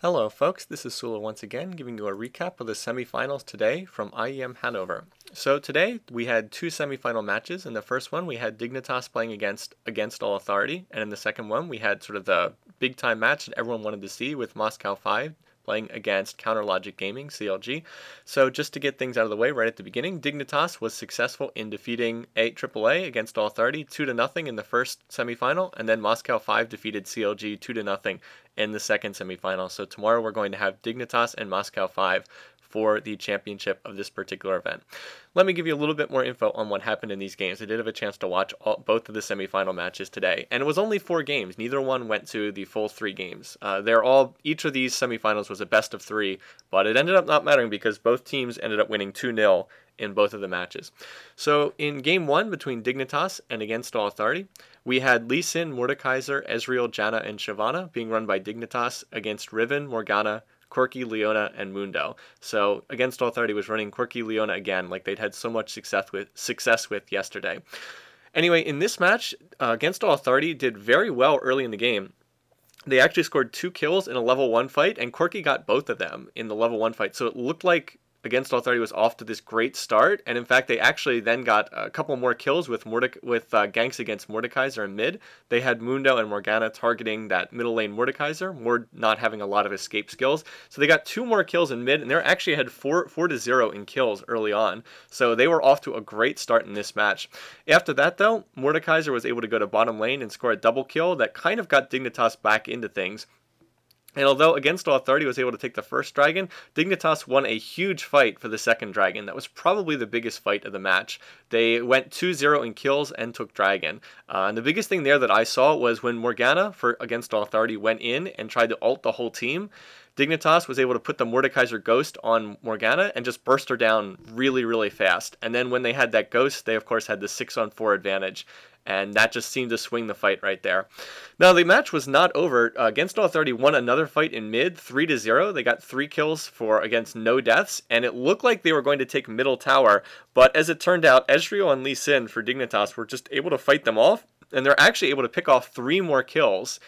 Hello folks, this is Sullla once again, giving you a recap of the semifinals today from IEM Hannover. So today we had two semifinal matches. In the first one we had Dignitas playing against All Authority, and in the second one we had sort of the big time match that everyone wanted to see with Moscow 5 playing against Counter Logic Gaming, CLG. So just to get things out of the way right at the beginning, Dignitas was successful in defeating AAA against All Authority 2-0 in the first semifinal, and then Moscow 5 defeated CLG 2-0 in the second semifinal. So tomorrow we're going to have Dignitas and Moscow 5 for the championship of this particular event. Let me give you a little bit more info on what happened in these games. I did have a chance to watch both of the semifinal matches today, and it was only 4 games. Neither one went to the full 3 games. Each of these semifinals was a best of 3, but it ended up not mattering because both teams ended up winning 2-0 in both of the matches. So in game 1 between Dignitas and against All Authority, we had Lee Sin, Mordekaiser, Ezreal, Janna, and Shyvana being run by Dignitas against Riven, Morgana, Corki, Leona, and Mundo. So against All Authority was running Corki, Leona again, like they'd had so much success with yesterday. Anyway, in this match, against All Authority did very well early in the game. They actually scored 2 kills in a level 1 fight, and Corki got both of them in the level 1 fight. So it looked like against All Authority was off to this great start, and in fact they actually then got a couple more kills with ganks against Mordekaiser in mid. They had Mundo and Morgana targeting that middle lane Mordekaiser, Mord not having a lot of escape skills. So they got 2 more kills in mid, and they actually had 4-0 in kills early on. So they were off to a great start in this match. After that though, Mordekaiser was able to go to bottom lane and score a double kill that kind of got Dignitas back into things. And although against All Authority was able to take the first dragon, Dignitas won a huge fight for the second dragon. That was probably the biggest fight of the match. They went 2-0 in kills and took dragon. And the biggest thing there that I saw was when Morgana against All Authority went in and tried to ult the whole team, Dignitas was able to put the Mordekaiser Ghost on Morgana and just burst her down really, really fast. And then when they had that Ghost, they of course had the 6-on-4 advantage. And that just seemed to swing the fight right there. Now, the match was not over. Against All Authority won another fight in mid, 3-0. They got 3 kills against no deaths, and it looked like they were going to take middle tower. But as it turned out, Ezreal and Lee Sin for Dignitas were just able to fight them off, and they're actually able to pick off 3 more kills.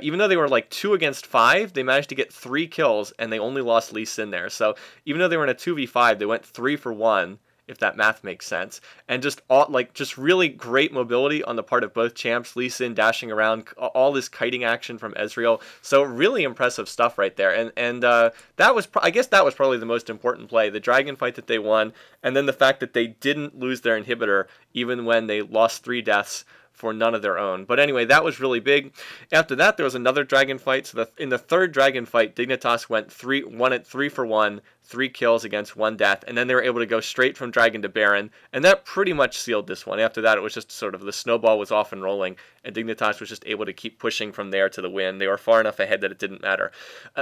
Even though they were like 2 against 5, they managed to get 3 kills, and they only lost Lee Sin there. So even though they were in a 2v5, they went 3 for 1. If that math makes sense, and just really great mobility on the part of both champs. Lee Sin dashing around, all this kiting action from Ezreal, so really impressive stuff right there. And that was, I guess, that was probably the most important play, the dragon fight that they won, and then the fact that they didn't lose their inhibitor even when they lost 3 deaths for none of their own. But anyway, that was really big. After that, there was another dragon fight. So in the third dragon fight, Dignitas won it 3 for 1, 3 kills against 1 death, and then they were able to go straight from dragon to baron, and that pretty much sealed this one. After that, it was just sort of the snowball was off and rolling, and Dignitas was just able to keep pushing from there to the win. They were far enough ahead that it didn't matter.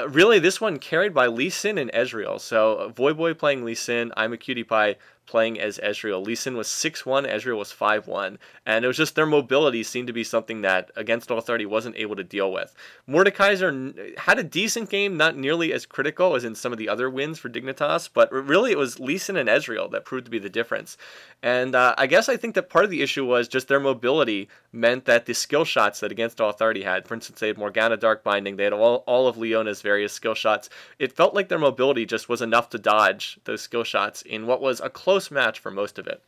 Really, this one carried by Lee Sin and Ezreal. So Voyboy playing Lee Sin, I'm a Cutie Pie playing as Ezreal. Lee Sin was 6-1, Ezreal was 5-1, and it was just their mobility seemed to be something that against All Authority wasn't able to deal with. Mordekaiser had a decent game, not nearly as critical as in some of the other wins for Dignitas, but really it was Lee Sin and Ezreal that proved to be the difference. And I think that part of the issue was just their mobility meant that the skill shots that against All Authority had, for instance, they had Morgana Dark Binding, they had all of Leona's various skill shots. It felt like their mobility just was enough to dodge those skill shots in what was a close match for most of it.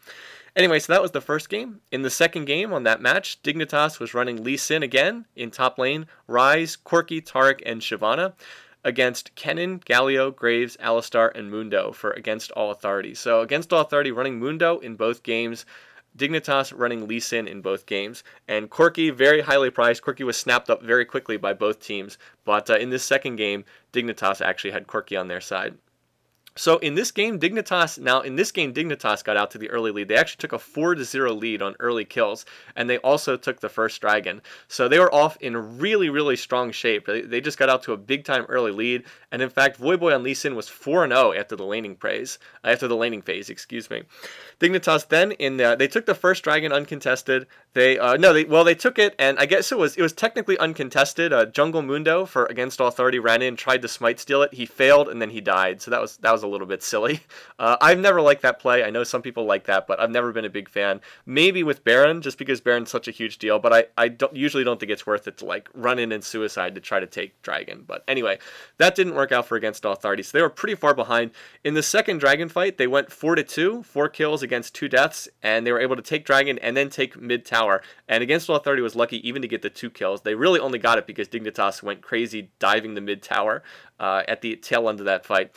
Anyway, so that was the first game. In the second game on that match, Dignitas was running Lee Sin again in top lane, Ryze, Corki, Taric, and Shyvana against Kennen, Galio, Graves, Alistar, and Mundo against All Authority. So against All Authority running Mundo in both games, Dignitas running Lee Sin in both games, and Corki very highly priced. Corki was snapped up very quickly by both teams, but in this second game, Dignitas actually had Corki on their side. So in this game, Dignitas got out to the early lead. They actually took a 4-0 lead on early kills, and they also took the first dragon. So they were off in really, really strong shape. They just got out to a big-time early lead, and in fact, Voyboy on Lee Sin was 4-0 after the laning phase. Dignitas then they took the first dragon uncontested. They took it, and I guess it was technically uncontested. Jungle Mundo against All Authority ran in, tried to smite steal it. He failed, and then he died. So that was was a little bit silly. I've never liked that play. I know some people like that, but I've never been a big fan. Maybe with Baron, just because Baron's such a huge deal, but I usually don't think it's worth it to like run in and suicide to try to take Dragon. But anyway, that didn't work out for Against All Authority, so they were pretty far behind. In the second Dragon fight, they went 4-2, 4 kills against 2 deaths, and they were able to take Dragon and then take mid tower. And Against All Authority was lucky even to get the 2 kills. They really only got it because Dignitas went crazy diving the mid tower at the tail end of that fight.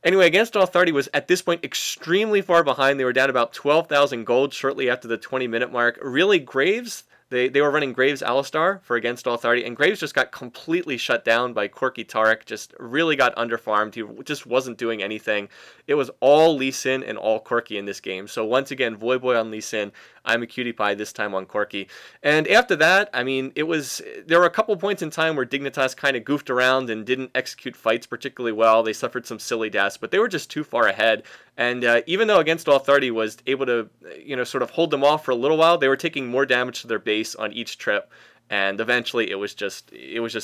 Anyway, Against All Authority was at this point extremely far behind. They were down about 12,000 gold shortly after the 20-minute mark. Really, Graves, they were running Graves Alistar for Against All Authority, and Graves just got completely shut down by Corki Taric, just really got underfarmed. He just wasn't doing anything. It was all Lee Sin and all Corki in this game. So once again, Voyboy on Lee Sin, I'm a cutie pie this time on Corki. And after that, I mean, there were a couple points in time where Dignitas kind of goofed around and didn't execute fights particularly well. They suffered some silly deaths, but they were just too far ahead. And even though Against All Authority was able to, sort of hold them off for a little while, they were taking more damage to their base on each trip. And eventually, it was just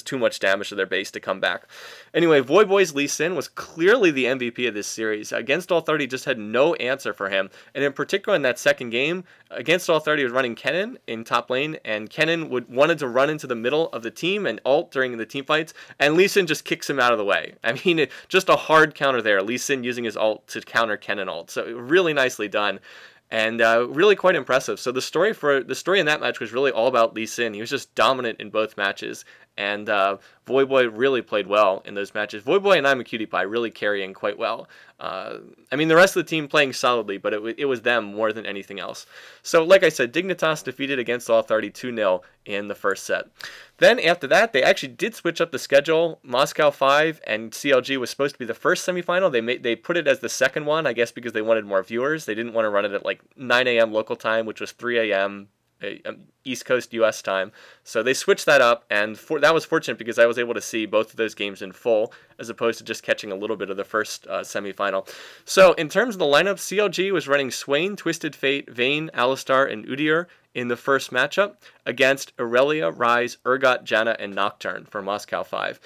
too much damage to their base to come back. Anyway, Voyboy's Lee Sin was clearly the MVP of this series. Against All Authority just had no answer for him. And in particular, in that second game, Against All Authority was running Kennen in top lane, and Kennen wanted to run into the middle of the team and ult during the team fights, and Lee Sin just kicks him out of the way. I mean, just a hard counter there. Lee Sin using his ult to counter Kennen ult. So really nicely done. And really quite impressive. So the story in that match was really all about Lee Sin. He was just dominant in both matches, and Voyboy really played well in those matches. Voyboy and I'm a cutie pie really carrying quite well. I mean, the rest of the team playing solidly, but it was them more than anything else. So like I said, Dignitas defeated Against All Authority 2-0 in the first set. Then after that, they actually did switch up the schedule. Moscow 5 and CLG was supposed to be the first semifinal. They put it as the second one, I guess because they wanted more viewers. They didn't want to run it at like 9 a.m. local time, which was 3 a.m. East Coast US time. So they switched that up, and that was fortunate because I was able to see both of those games in full as opposed to just catching a little bit of the first semifinal. So in terms of the lineup, CLG was running Swain, Twisted Fate, Vayne, Alistar, and Udyr in the first matchup against Irelia, Ryze, Urgot, Janna, and Nocturne for Moscow 5.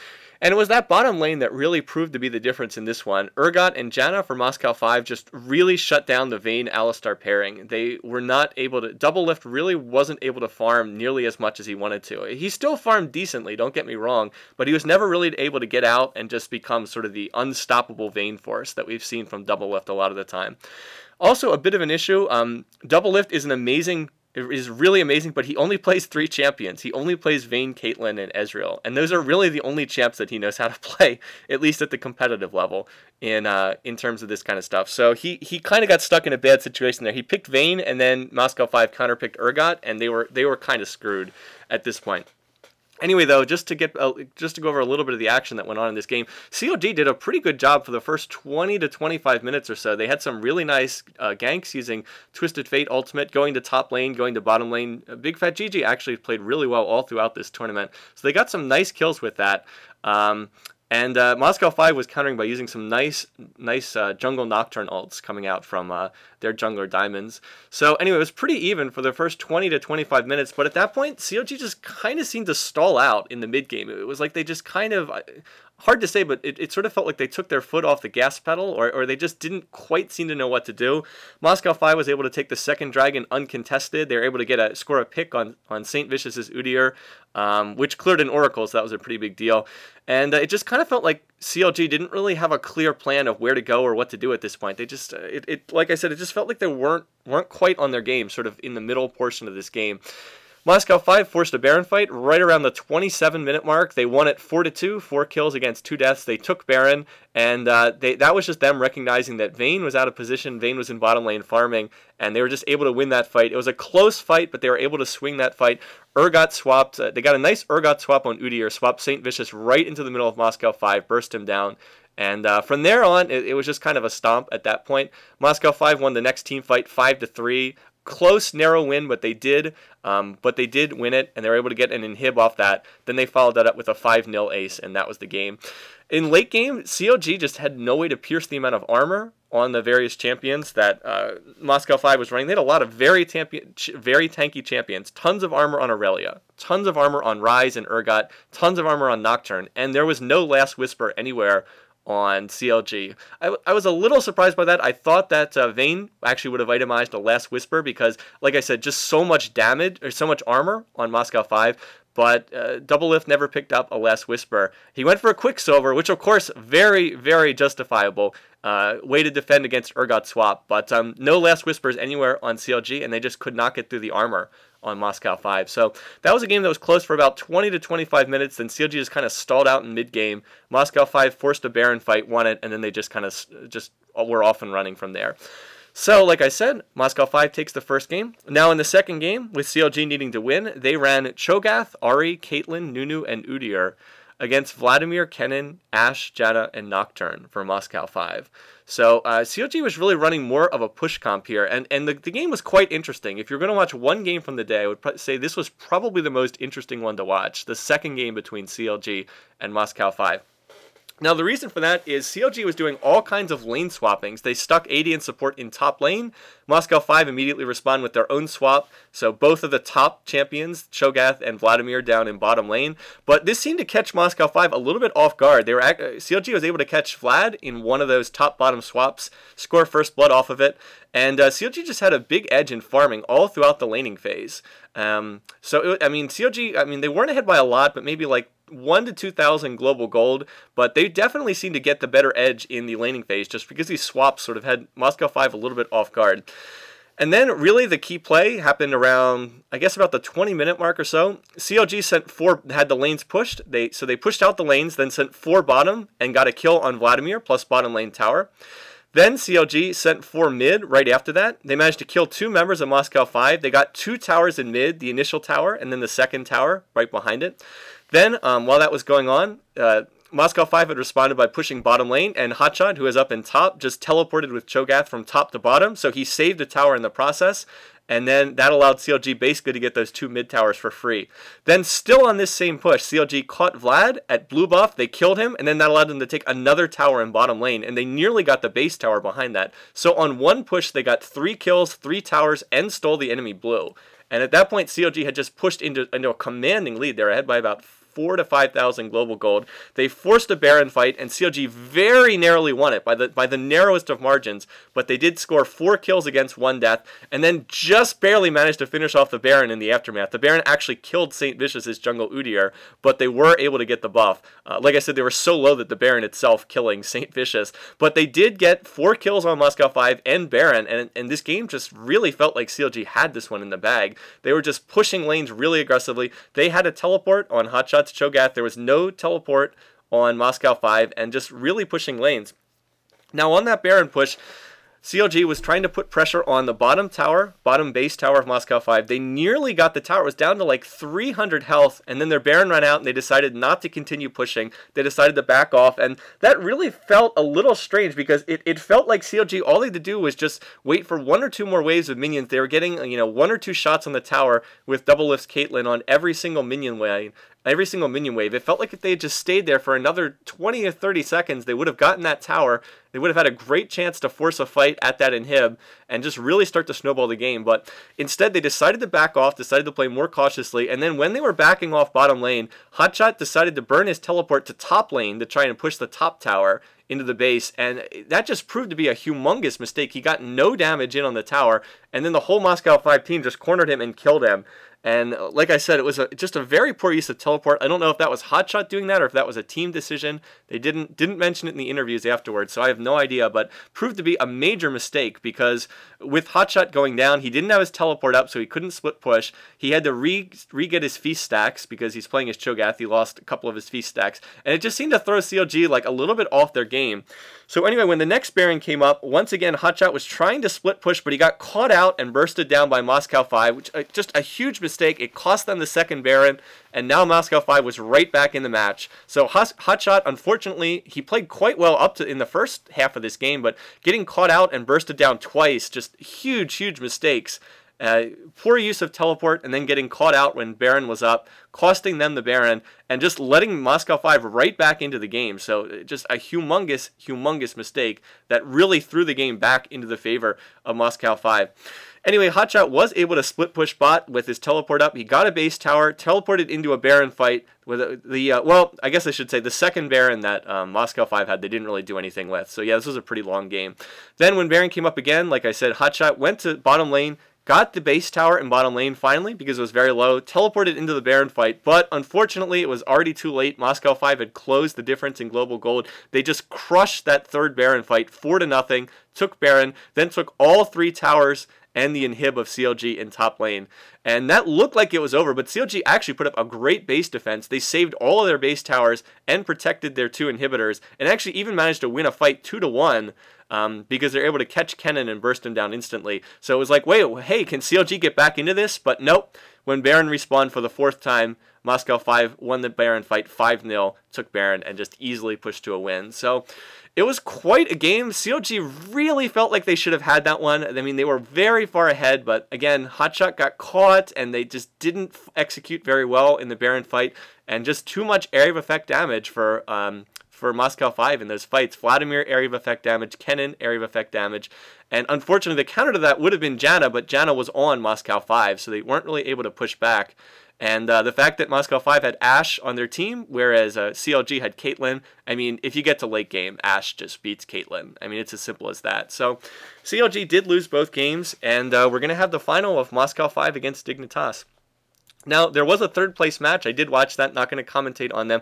And it was that bottom lane that really proved to be the difference in this one. Urgot and Janna for Moscow 5 just really shut down the Vayne Alistar pairing. They were not able to... Double Lift really wasn't able to farm nearly as much as he wanted to. He still farmed decently, don't get me wrong, but he was never really able to get out and just become sort of the unstoppable Vayne force that we've seen from Double Lift a lot of the time. Also, a bit of an issue, Double Lift is really amazing, but he only plays 3 champions. He only plays Vayne, Caitlyn, and Ezreal, and those are really the only champs that he knows how to play, at least at the competitive level, in terms of this kind of stuff. So he kind of got stuck in a bad situation there. He picked Vayne, and then Moscow 5 counterpicked Urgot, and they were kind of screwed at this point. Anyway, though, just to go over a little bit of the action that went on in this game, COG did a pretty good job for the first 20 to 25 minutes or so. They had some really nice ganks using Twisted Fate Ultimate, going to top lane, going to bottom lane. Big Fat Jiji actually played really well all throughout this tournament. So they got some nice kills with that. And Moscow 5 was countering by using some nice jungle Nocturne ults coming out from their jungler Diamonds. So anyway, it was pretty even for the first 20 to 25 minutes, but at that point, COG just kind of seemed to stall out in the mid game. It was like they just kind of... Hard to say, but it sort of felt like they took their foot off the gas pedal, or they just didn't quite seem to know what to do. Moscow 5 was able to take the second dragon uncontested. They were able to score a pick on Saintvicious' Udyr, which cleared an Oracle, so that was a pretty big deal. And it just kind of felt like CLG didn't really have a clear plan of where to go or what to do at this point. They just, like I said, it just felt like they weren't quite on their game, sort of in the middle portion of this game. Moscow 5 forced a Baron fight right around the 27-minute mark. They won it 4-2, 4 kills against 2 deaths. They took Baron, and that was just them recognizing that Vayne was out of position. Vayne was in bottom lane farming, and they were just able to win that fight. It was a close fight, but they were able to swing that fight. Urgot swapped. They got a nice Urgot swap on Udyr, swapped Saintvicious right into the middle of Moscow 5, burst him down. And from there on, it was just kind of a stomp at that point. Moscow 5 won the next team fight 5-3. Close, narrow win, but they did win it, and they were able to get an inhib off that. Then they followed that up with a 5-0 ace, and that was the game. In late game, COG just had no way to pierce the amount of armor on the various champions that Moscow 5 was running. They had a lot of very tanky champions. Tons of armor on Irelia, tons of armor on Ryze and Urgot, tons of armor on Nocturne, and there was no Last Whisper anywhere on CLG. I was a little surprised by that. I thought that Vayne actually would have itemized a Last Whisper because, like I said, just so much damage, or so much armor on Moscow 5. But Doublelift never picked up a Last Whisper. He went for a Quicksilver, which of course, very, very justifiable way to defend against Urgot swap. But no Last Whispers anywhere on CLG, and they just could not get through the armor on Moscow 5. So that was a game that was close for about 20 to 25 minutes. Then CLG just kind of stalled out in mid-game. Moscow 5 forced a Baron fight, won it, and then they just kind of were off and running from there. So, like I said, Moscow 5 takes the first game. Now, in the second game, with CLG needing to win, they ran Cho'Gath, Ahri, Caitlyn, Nunu, and Udyr against Vladimir, Kennen, Ashe, Janna, and Nocturne for Moscow 5. So, CLG was really running more of a push comp here, and the game was quite interesting. If you're going to watch one game from the day, I would say this was probably the most interesting one to watch, the second game between CLG and Moscow 5. Now, the reason for that is CLG was doing all kinds of lane swappings. They stuck AD and support in top lane. Moscow 5 immediately responded with their own swap. So both of the top champions, Cho'Gath and Vladimir, down in bottom lane. But this seemed to catch Moscow 5 a little bit off guard. CLG was able to catch Vlad in one of those top-bottom swaps, score first blood off of it. And CLG just had a big edge in farming all throughout the laning phase. CLG, they weren't ahead by a lot, but maybe like 1 to 2,000 global gold, but they definitely seem to get the better edge in the laning phase just because these swaps sort of had Moscow 5 a little bit off guard. And then really the key play happened around, I guess, about the 20-minute mark or so. CLG had the lanes pushed. So they pushed out the lanes, then sent 4 bottom and got a kill on Vladimir plus bottom lane tower. Then CLG sent 4 mid right after that. They managed to kill 2 members of Moscow 5. They got 2 towers in mid, the initial tower and then the second tower right behind it. Then, while that was going on, Moscow 5 had responded by pushing bottom lane, and Hotshot, who was up in top, just teleported with Cho'Gath from top to bottom, so he saved a tower in the process, and then that allowed CLG basically to get those 2 mid towers for free. Then, still on this same push, CLG caught Vlad at blue buff, they killed him, and then that allowed them to take another tower in bottom lane, and they nearly got the base tower behind that. So on one push, they got 3 kills, 3 towers, and stole the enemy blue. And at that point, CLG had just pushed into a commanding lead. They were ahead by about 4 to 5,000 global gold. They forced a Baron fight, and CLG very narrowly won it by the narrowest of margins, but they did score 4 kills against 1 death, and then just barely managed to finish off the Baron in the aftermath. The Baron actually killed saintvicious' jungle Udyr, but they were able to get the buff. Like I said, they were so low that the Baron itself killing saintvicious, but they did get 4 kills on Moscow 5 and Baron, and this game just really felt like CLG had this one in the bag. They were just pushing lanes really aggressively. They had a teleport on Hotshot to Cho'Gath. There was no teleport on Moscow 5 and just really pushing lanes. Now on that Baron push, CLG was trying to put pressure on the bottom base tower of Moscow 5. They nearly got the tower. It was down to like 300 health, and then their Baron ran out, and they decided not to continue pushing. They decided to back off, and that really felt a little strange because it felt like CLG, all they had to do was just wait for 1 or 2 more waves of minions. They were getting 1 or 2 shots on the tower with Doublelift's Caitlyn on every single minion wave. It felt like if they had just stayed there for another 20 or 30 seconds, they would have gotten that tower. They would have had a great chance to force a fight at that inhib and just really start to snowball the game. But instead, they decided to back off, decided to play more cautiously. And then when they were backing off bottom lane, Hotshot decided to burn his teleport to top lane to try and push the top tower into the base, and that just proved to be a humongous mistake. He got no damage in on the tower, and then the whole Moscow 5 team just cornered him and killed him. And like I said, it was just a very poor use of teleport. I don't know if that was Hotshot doing that or if that was a team decision. They didn't mention it in the interviews afterwards, so I have no idea, but proved to be a major mistake because with Hotshot going down, he didn't have his teleport up, so he couldn't split push. He had to re-get his feast stacks because he's playing as Cho'Gath. He lost a couple of his feast stacks, and it just seemed to throw CLG like a little bit off their game. So anyway, when the next Baron came up, once again, Hotshot was trying to split push, but he got caught out and bursted down by Moscow 5, which just a huge mistake. It cost them the second Baron, and now Moscow 5 was right back in the match. So Hotshot, unfortunately, he played quite well up to in the first half of this game, but getting caught out and bursted down twice, just huge mistakes. Poor use of teleport and then getting caught out when Baron was up, costing them the Baron, and just letting Moscow 5 right back into the game. So just a humongous, humongous mistake that really threw the game back into the favor of Moscow 5. Anyway, Hotshot was able to split push bot with his teleport up. He got a base tower, teleported into a Baron fight with well, I guess I should say the second Baron that Moscow 5 had, they didn't really do anything with. So yeah, this was a pretty long game. Then when Baron came up again, like I said, Hotshot went to bottom lane, got the base tower in bottom lane finally because it was very low, teleported into the Baron fight, but unfortunately it was already too late. Moscow 5 had closed the difference in global gold. They just crushed that third Baron fight 4-0, took Baron, then took all 3 towers and the inhib of CLG in top lane. And that looked like it was over, but CLG actually put up a great base defense. They saved all of their base towers and protected their 2 inhibitors, and actually even managed to win a fight 2-1 because they're able to catch Kennen and burst him down instantly. So it was like, wait, hey, can CLG get back into this? But nope. When Baron respawned for the 4th time, Moscow 5 won the Baron fight 5-0, took Baron, and just easily pushed to a win. So it was quite a game. CLG really felt like they should have had that one. I mean, they were very far ahead, but again, Hotshot got caught, and they just didn't execute very well in the Baron fight, and just too much area of effect damage for Moscow 5 in those fights. Vladimir, area of effect damage. Kennen, area of effect damage. And unfortunately, the counter to that would have been Janna, but Janna was on Moscow 5, so they weren't really able to push back. And the fact that Moscow 5 had Ashe on their team, whereas CLG had Caitlyn, I mean, if you get to late game, Ashe just beats Caitlyn. I mean, it's as simple as that. So CLG did lose both games, and we're going to have the final of Moscow 5 against Dignitas. Now, there was a 3rd place match. I did watch that, not going to commentate on them.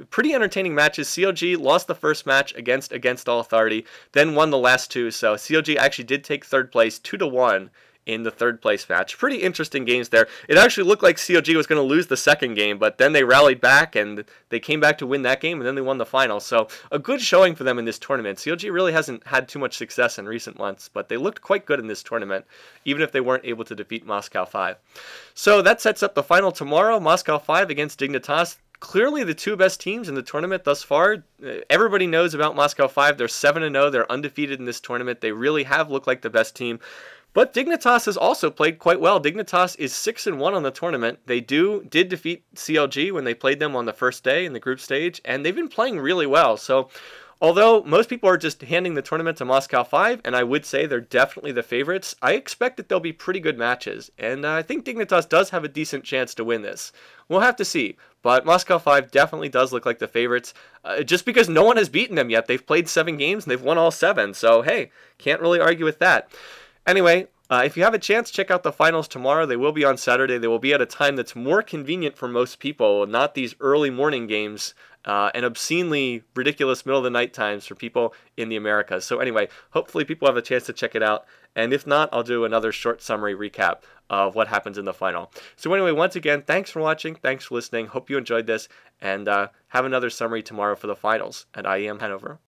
Pretty entertaining matches. CLG lost the first match against All Authority, then won the last 2. So CLG actually did take 3rd place 2-1 in the 3rd place match. Pretty interesting games there. It actually looked like CLG was going to lose the 2nd game, but then they rallied back and they came back to win that game, and then they won the final. So a good showing for them in this tournament. CLG really hasn't had too much success in recent months, but they looked quite good in this tournament, even if they weren't able to defeat Moscow 5. So that sets up the final tomorrow, Moscow 5 against Dignitas. Clearly the 2 best teams in the tournament thus far. Everybody knows about Moscow 5. They're 7-0. They're undefeated in this tournament. They really have looked like the best team. But Dignitas has also played quite well. Dignitas is 6-1 on the tournament. They did defeat CLG when they played them on the first day in the group stage, and they've been playing really well. So although most people are just handing the tournament to Moscow 5, and I would say they're definitely the favorites, I expect that they'll be pretty good matches. And I think Dignitas does have a decent chance to win this. We'll have to see. But Moscow 5 definitely does look like the favorites, just because no one has beaten them yet. They've played 7 games, and they've won all 7. So, hey, can't really argue with that. Anyway, if you have a chance, check out the finals tomorrow. They will be on Saturday. They will be at a time that's more convenient for most people, not these early morning games and obscenely ridiculous middle of the night times for people in the Americas. So anyway, hopefully people have a chance to check it out. And if not, I'll do another short summary recap of what happens in the final. So anyway, once again, thanks for watching. Thanks for listening. Hope you enjoyed this. And have another summary tomorrow for the finals at IEM Hannover.